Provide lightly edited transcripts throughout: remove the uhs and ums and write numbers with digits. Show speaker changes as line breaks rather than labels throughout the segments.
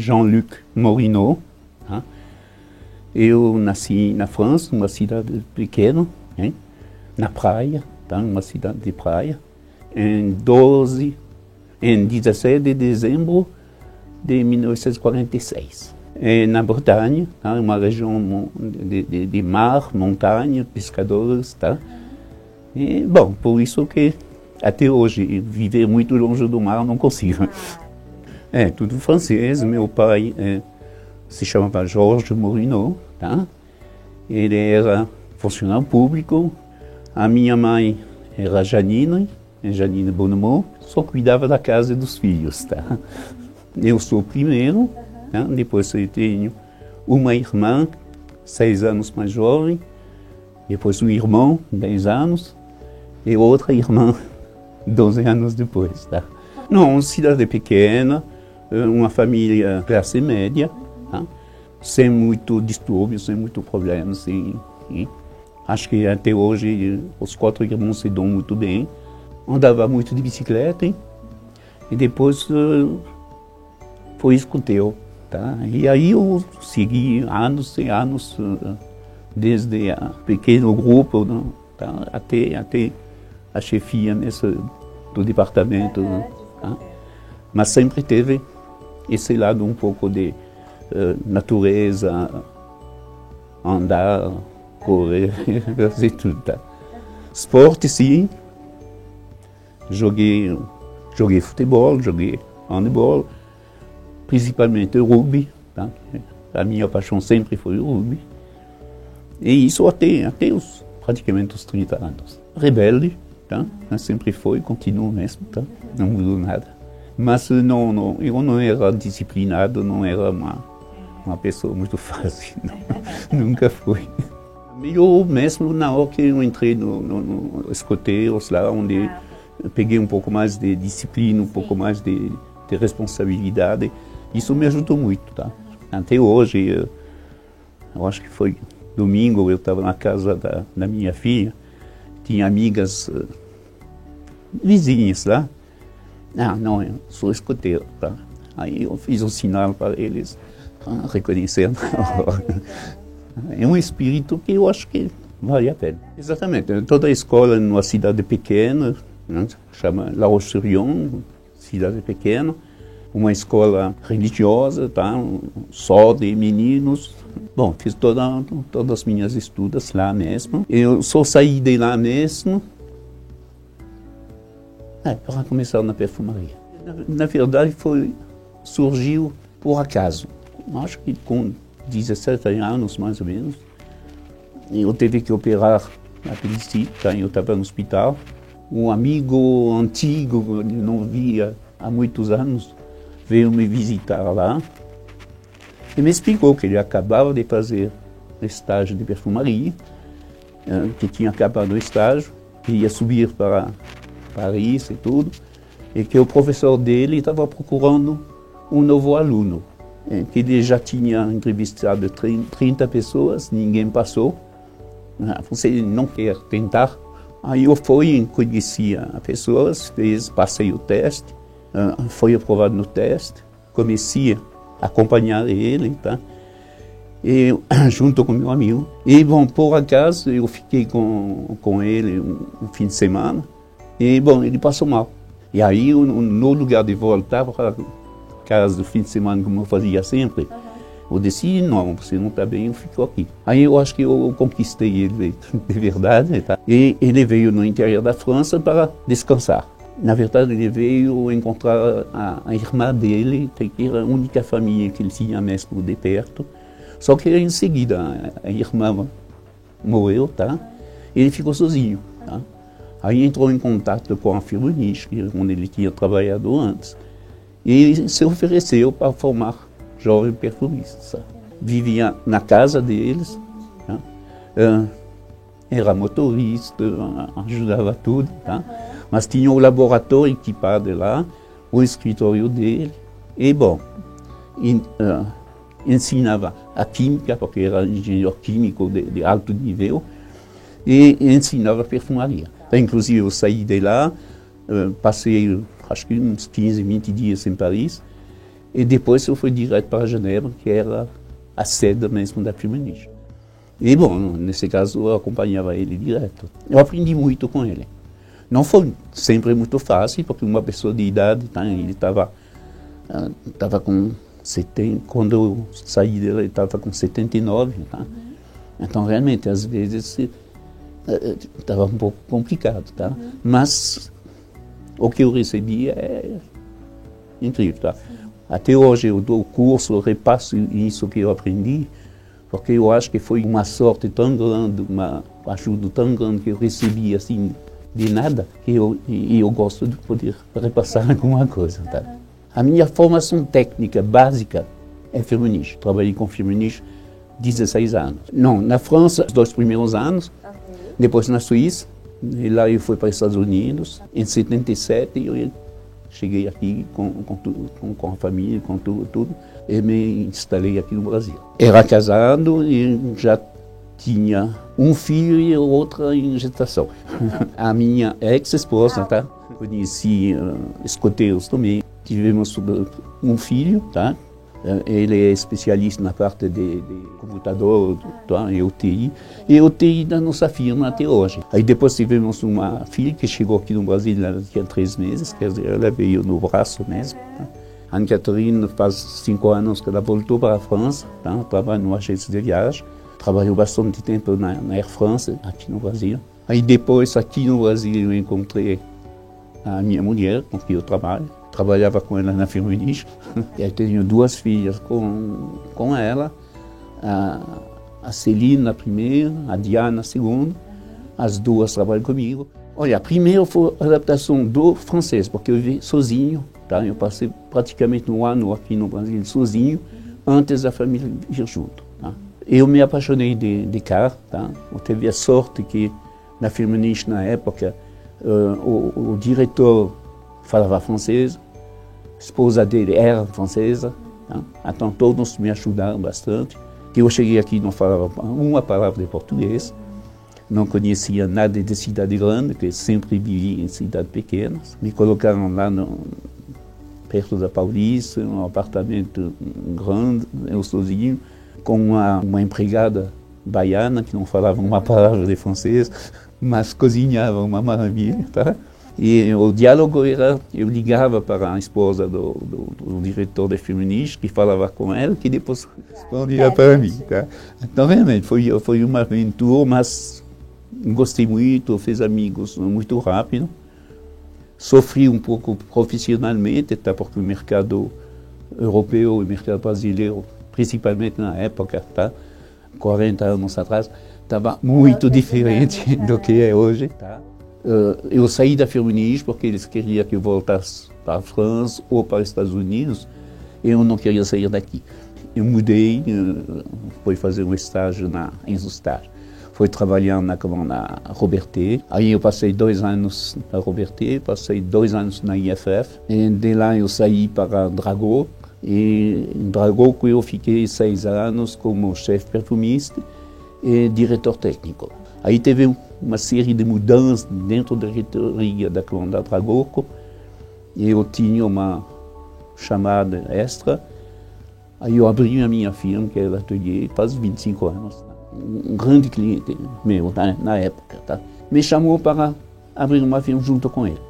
Jean-Luc Morinot. Tá? Eu nasci na França, uma cidade pequena, hein? Na praia, tá? Uma cidade de praia, em 17 de dezembro de 1946. É na Bretanha, tá? Uma região de mar, montanha, pescadores, tá? E, bom, por isso que até hoje viver muito longe do mar não consigo. É tudo francês. Meu pai se chamava Georges Morinot, tá? Ele era funcionário público. A minha mãe era Janine Bonnemont, só cuidava da casa e dos filhos, tá? Eu sou o primeiro, tá? Depois eu tenho uma irmã, 6 anos mais jovem, depois um irmão, 10 anos, e outra irmã, 12 anos depois, tá? Não, cidade pequena, uma família classe média, tá? Sem muito distúrbio, sem muito problema, assim. Acho que até hoje os 4 irmãos se dão muito bem. Andava muito de bicicleta, hein? E depois foi isso que aconteceu, tá? E aí eu segui anos e anos, desde a pequeno grupo, tá? até a chefia do departamento, tá? Mas sempre teve esse lado um pouco de natureza, andar, correr, fazer tudo, tá? Esporte, sim. Joguei futebol, joguei handebol, principalmente rugby, tá? A minha paixão sempre foi o rugby. E isso até praticamente os 30 anos. Rebelde, tá? Sempre foi, continuo mesmo, tá? Não mudou nada. Mas eu não era disciplinado, não era uma pessoa muito fácil, não. Nunca fui. Melhorou mesmo na hora que eu entrei no escoteiros, lá onde eu peguei um pouco mais de disciplina, um pouco mais de responsabilidade. Isso me ajudou muito, tá? Até hoje, eu acho que foi domingo, eu estava na casa da minha filha, tinha amigas vizinhas lá. Não, eu sou escoteiro, tá? Aí eu fiz um sinal para eles, reconhecendo. É um espírito que eu acho que vale a pena. Exatamente. Toda a escola numa cidade pequena, né, chama La Roche-sur-Yon, cidade pequena, uma escola religiosa, tá? Só de meninos. Bom, fiz todas as minhas estudos lá mesmo. Eu só saí de lá mesmo para começar na perfumaria. Na verdade, surgiu por acaso. Acho que com 17 anos, mais ou menos, eu tive que operar apendicite, tá? Eu estava no hospital. Um amigo antigo, que não via há muitos anos, veio me visitar lá e me explicou que ele acabava de fazer estágio de perfumaria, que tinha acabado o estágio, que ia subir para Paris e tudo, e que o professor dele estava procurando um novo aluno, que ele já tinha entrevistado 30 pessoas, ninguém passou. Você não quer tentar? Aí eu fui, conheci as pessoas, passei o teste, fui aprovado no teste, comecei a acompanhar ele, tá? E, junto com meu amigo. E, bom, por acaso, eu fiquei com ele um fim de semana, e, bom, ele passou mal. E aí, no lugar de voltar para a casa do fim de semana, como eu fazia sempre, eu disse, não, você não está bem, eu fico aqui. Aí eu acho que eu conquistei ele de verdade, tá? E ele veio no interior da França para descansar. Na verdade, ele veio encontrar a irmã dele, que era a única família que ele tinha mesmo de perto. Só que em seguida a irmã morreu, tá? Ele ficou sozinho, tá? Aí entrou em contato com a Firmenich, onde ele tinha trabalhado antes, e se ofereceu para formar jovem perfumista. Vivia na casa deles, tá? Era motorista, ajudava tudo, tá? Mas tinha o laboratório equipado lá, o escritório dele, e bom, ensinava a química, porque era engenheiro químico de alto nível, e ensinava a perfumaria. Inclusive eu saí de lá, passei acho que uns 15, 20 dias em Paris, E depois eu fui direto para Genebra, que era a sede mesmo da Firmenich. E bom, nesse caso eu acompanhava ele direto. Eu aprendi muito com ele. Não foi sempre muito fácil, porque uma pessoa de idade, tá? Ele estava com 70, quando eu saí dele, ele estava com 79, tá? Então realmente às vezes estava um pouco complicado, tá? Mas o que eu recebi é incrível, tá? Até hoje eu dou o curso, eu repasso isso que eu aprendi, porque eu acho que foi uma sorte tão grande, uma ajuda tão grande que eu recebi assim de nada, que eu gosto de poder repassar alguma coisa, tá? A minha formação técnica básica é Firmenich. Trabalhei com Firmenich 16 anos. Não, na França, os 2 primeiros anos, depois na Suíça, e lá eu fui para os Estados Unidos. Em 77 eu cheguei aqui com a família, com tudo, e me instalei aqui no Brasil. Era casado e já tinha um filho e outra em gestação. A minha ex-esposa, tá? Conheci escoteiros também. Tivemos um filho, tá? Ele é especialista na parte de computador, tá? E UTI. E UTI da nossa firma até hoje. Aí depois tivemos uma filha que chegou aqui no Brasil há 3 meses, quer dizer, ela veio no braço mesmo. Tá? A Anne-Catherine faz 5 anos que ela voltou para a França, tá? Trabalha numa agência de viagem. Trabalhou bastante tempo na Air France, aqui no Brasil. Aí depois, aqui no Brasil, eu encontrei a minha mulher, com quem eu trabalho. Trabalhava com ela na Firmenich. Eu tenho 2 filhas com ela. A Céline, a primeira, a Diana, a segunda. As 2 trabalham comigo. Olha, a primeira foi a adaptação do francês, porque eu vivi sozinho. Tá? Eu passei praticamente 1 ano aqui no Brasil sozinho, antes da família vir junto. Tá? Eu me apaixonei de cara. Tá? Eu tive a sorte que na Firmenich, na época, o diretor falava francês, a esposa dele era francesa, tá? Então todos me ajudaram bastante. Eu cheguei aqui e não falava uma palavra de português, não conhecia nada de cidade grande, que sempre vivi em cidades pequenas. Me colocaram lá perto da Paulista, um apartamento grande, eu sozinho, com uma empregada baiana que não falava uma palavra de francês, mas cozinhava uma maravilha, tá? E o diálogo era, eu ligava para a esposa do diretor da Firmenich, que falava com ela, que depois respondia para mim. Tá? Então, realmente, foi uma aventura, mas gostei muito, fiz amigos muito rápido. Sofri um pouco profissionalmente, tá? Porque o mercado europeu e o mercado brasileiro, principalmente na época, tá? 40 anos atrás, estava muito diferente do que é hoje. Tá? Eu saí da Firmenich porque eles queriam que eu voltasse para a França ou para os Estados Unidos, e eu não queria sair daqui. Eu mudei, fui fazer um estágio em Zustar. Fui trabalhar na Robertet. Aí eu passei 2 anos na Robertet, passei 2 anos na IFF. E de lá eu saí para Dragô. E em Dragô eu fiquei 6 anos como chefe perfumista e diretor técnico. Aí teve uma série de mudanças dentro da diretoria da Dragô. E eu tinha uma chamada extra. Aí eu abri a minha firma, que era Atelier, faz 25 anos. Um grande cliente meu na época, tá? Me chamou para abrir uma firma junto com ele.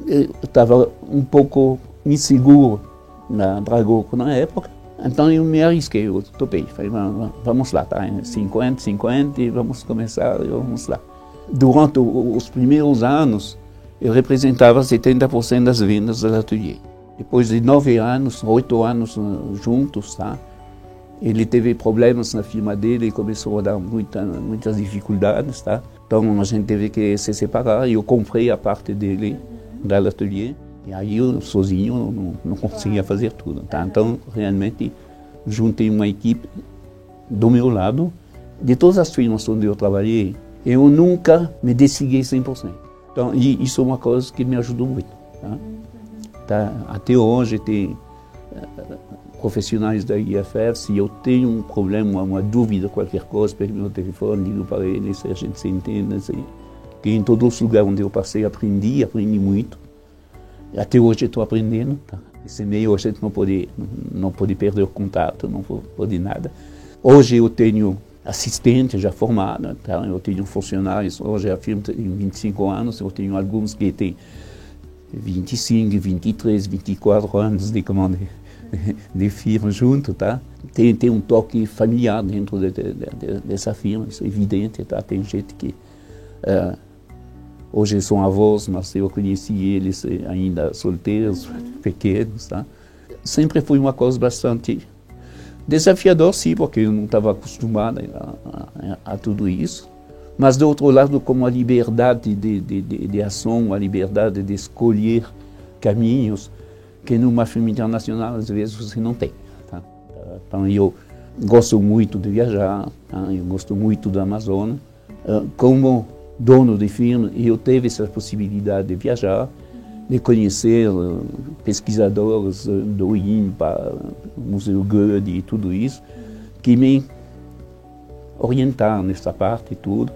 Eu estava um pouco inseguro na Dragô na época, então eu me arrisquei, eu topei. Falei, vamos lá, tá? 50-50 e vamos começar, vamos lá. Durante os primeiros anos, eu representava 70% das vendas do Atelier. Depois de 9 anos, 8 anos juntos, tá? Ele teve problemas na firma dele e começou a dar muitas dificuldades, tá? Então a gente teve que se separar e eu comprei a parte dele da Atelier. E aí eu sozinho não conseguia fazer tudo, tá? Então realmente juntei uma equipe do meu lado. De todas as firmas onde eu trabalhei, eu nunca me desliguei 100%. Então isso é uma coisa que me ajudou muito, tá? Tá? Até hoje tem profissionais da IFF, se eu tenho um problema, uma dúvida, qualquer coisa, pego meu telefone, ligo para eles, a gente se entende. Assim. Que em todos os lugares onde eu passei, aprendi muito. Até hoje estou aprendendo. Tá? Esse meio a gente não pode perder o contato, não pode nada. Hoje eu tenho assistente já formado, tá? Eu tenho funcionários, hoje a firma tem 25 anos, eu tenho alguns que têm 25, 23, 24 anos de firma junto, tá? Tem um toque familiar dentro dessa firma, isso é evidente, tá? Tem gente que hoje são avós, mas eu conheci eles ainda solteiros, pequenos, tá? Sempre foi uma coisa bastante desafiador, sim, porque eu não estava acostumado a tudo isso. Mas, do outro lado, como a liberdade de ação, a liberdade de escolher caminhos que numa firma internacional, às vezes, você não tem. Tá? Então, eu gosto muito de viajar, tá? Eu gosto muito da Amazônia. Como dono de firma, eu tive essa possibilidade de viajar, de conhecer pesquisadores do INPA, Museu Goethe e tudo isso, que me orientaram nessa parte e tudo,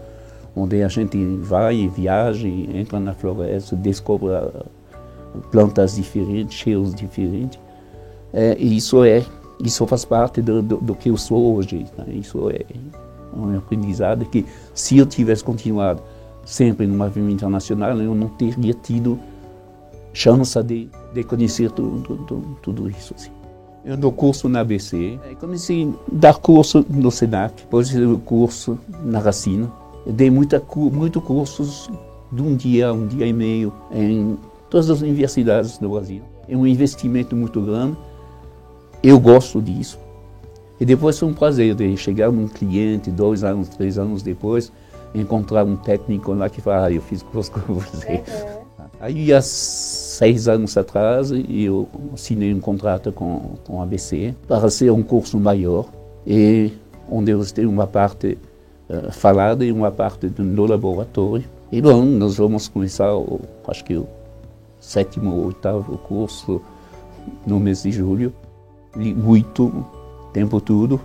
onde a gente vai, viaja, entra na floresta, descobre plantas diferentes, cheiros diferentes. E isso faz parte do que eu sou hoje. Tá? Isso é um aprendizado que, se eu tivesse continuado sempre numa firma internacional, eu não teria tido chance de conhecer tudo isso. Assim. Eu dou curso na ABC, comecei a dar curso no SENAC, depois dei curso na Racina. Eu dei muitos cursos de um dia e meio, em todas as universidades do Brasil. É um investimento muito grande, eu gosto disso. E depois foi um prazer de chegar um cliente, 2 anos, 3 anos depois, encontrar um técnico lá que fala, eu fiz curso com você. Aí, há 6 anos atrás, eu assinei um contrato com a ABC para ser um curso maior, e onde eu tenho uma parte falada e uma parte no laboratório. E bom, nós vamos começar, acho que o 7º ou 8º curso no mês de julho. Li muito, o tempo todo,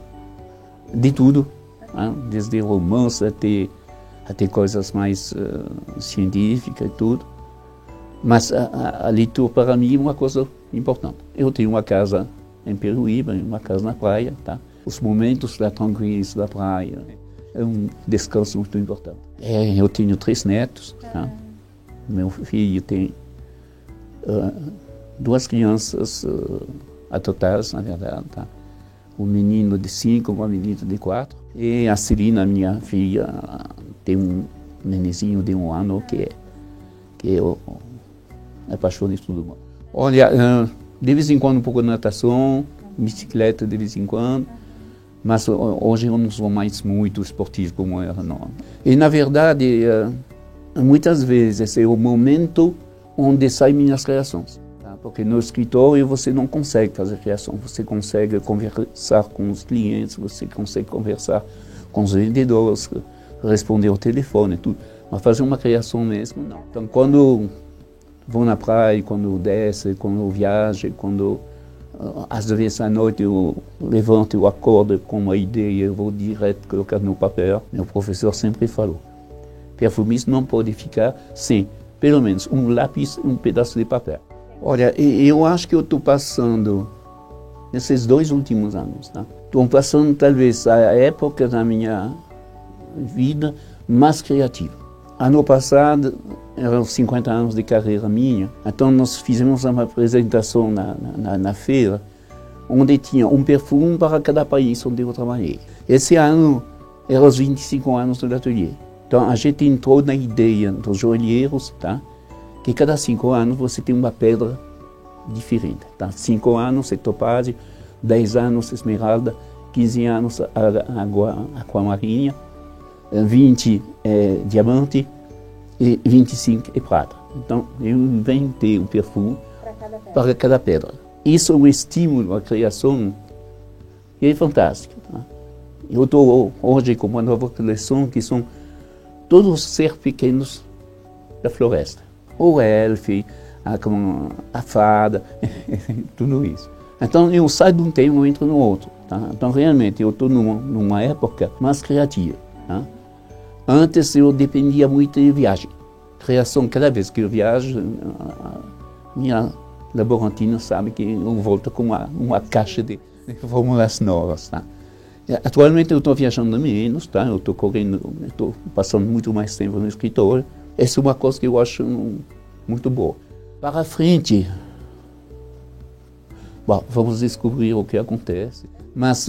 de tudo, né? Desde romance até coisas mais científicas e tudo. Mas a leitura para mim é uma coisa importante. Eu tenho uma casa em Peruíbe, uma casa na praia, tá? Os momentos da tranquilidade da praia é um descanso muito importante. Eu tenho 3 netos, tá? Meu filho tem 2 crianças adotadas, na verdade, tá? Um menino de 5, uma menina de 4. E a Celina, minha filha, tem um nenenzinho de 1 ano que eu apaixonei tudo mundo. Olha, de vez em quando um pouco de natação, bicicleta de vez em quando, mas hoje eu não sou mais muito esportivo como era, não. E na verdade, muitas vezes esse é o momento onde saem minhas criações. Tá? Porque no escritório você não consegue fazer criação, você consegue conversar com os clientes, você consegue conversar com os vendedores, responder ao telefone, tudo. Mas fazer uma criação mesmo, não. Então, quando vou na praia, quando desce, quando eu viajo, quando às vezes à noite eu levanto, eu acordo com uma ideia, eu vou direto colocar no papel. Meu professor sempre falou, perfumista não pode ficar sem pelo menos um lápis e um pedaço de papel. Olha, eu acho que eu estou passando, nesses 2 últimos anos, tá? Estou passando talvez a época da minha vida mais criativa. Ano passado, eram 50 anos de carreira minha, então nós fizemos uma apresentação na feira, onde tinha um perfume para cada país onde eu trabalhei. Esse ano, eram os 25 anos do ateliê. Então a gente entrou na ideia dos joalheiros, tá? Que cada 5 anos você tem uma pedra diferente. Tá? 5 anos é topázio, 10 anos esmeralda, 15 anos aquamarinha, 20 é diamante e 25 é prata. Então, eu inventei um perfume para cada pedra. Isso é um estímulo à criação e é fantástico. Tá? Eu estou hoje com uma nova coleção que são todos os seres pequenos da floresta. O elfo, a fada, tudo isso. Então, eu saio de um tema e entro no outro. Tá? Então, realmente, eu estou numa época mais criativa. Tá? Antes eu dependia muito de viagem. Criação, cada vez que eu viajo, minha laborantino sabe que eu volto com uma caixa de fórmulas novas. Tá? Atualmente eu estou viajando menos, tá? Eu estou correndo, estou passando muito mais tempo no escritório. Essa é uma coisa que eu acho muito boa. Para frente, bom, vamos descobrir o que acontece, mas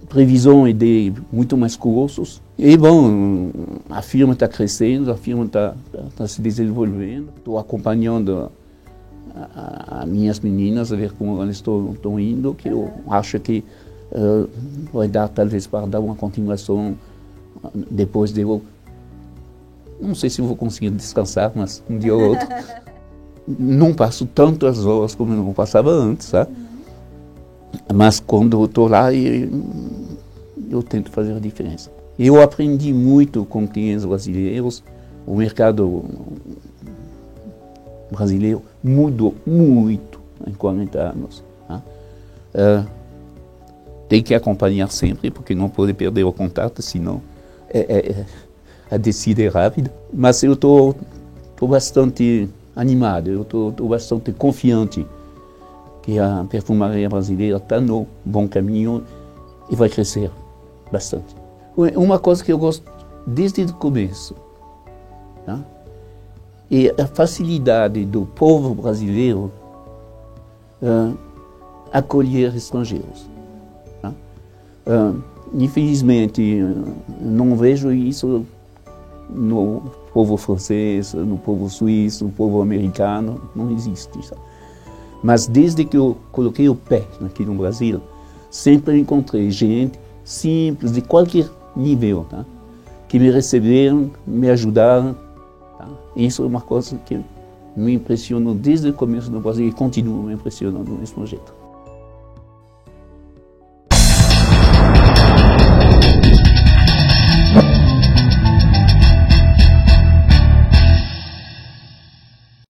previsão é de muito mais cursos. E bom, a firma está crescendo, a firma está se desenvolvendo. Estou acompanhando as minhas meninas, a ver como elas estão indo, que eu acho que vai dar talvez para dar uma continuação depois de eu... Não sei se eu vou conseguir descansar, mas um dia ou outro. Não passo tantas horas como eu não passava antes, sabe? Mas quando eu estou lá, eu tento fazer a diferença. Eu aprendi muito com clientes brasileiros. O mercado brasileiro mudou muito em 40 anos. Tá? Tem que acompanhar sempre, porque não pode perder o contato, senão a descida é rápida. Mas eu estou bastante animado, eu estou bastante confiante que a perfumaria brasileira está no bom caminho e vai crescer bastante. Uma coisa que eu gosto desde o começo, tá? É a facilidade do povo brasileiro acolher estrangeiros. Tá? Infelizmente, não vejo isso no povo francês, no povo suíço, no povo americano, não existe isso. Mas desde que eu coloquei o pé aqui no Brasil, sempre encontrei gente simples, de qualquer nível, tá? Que me receberam, me ajudaram. Tá? Isso é uma coisa que me impressionou desde o começo do Brasil e continua me impressionando nesse projeto.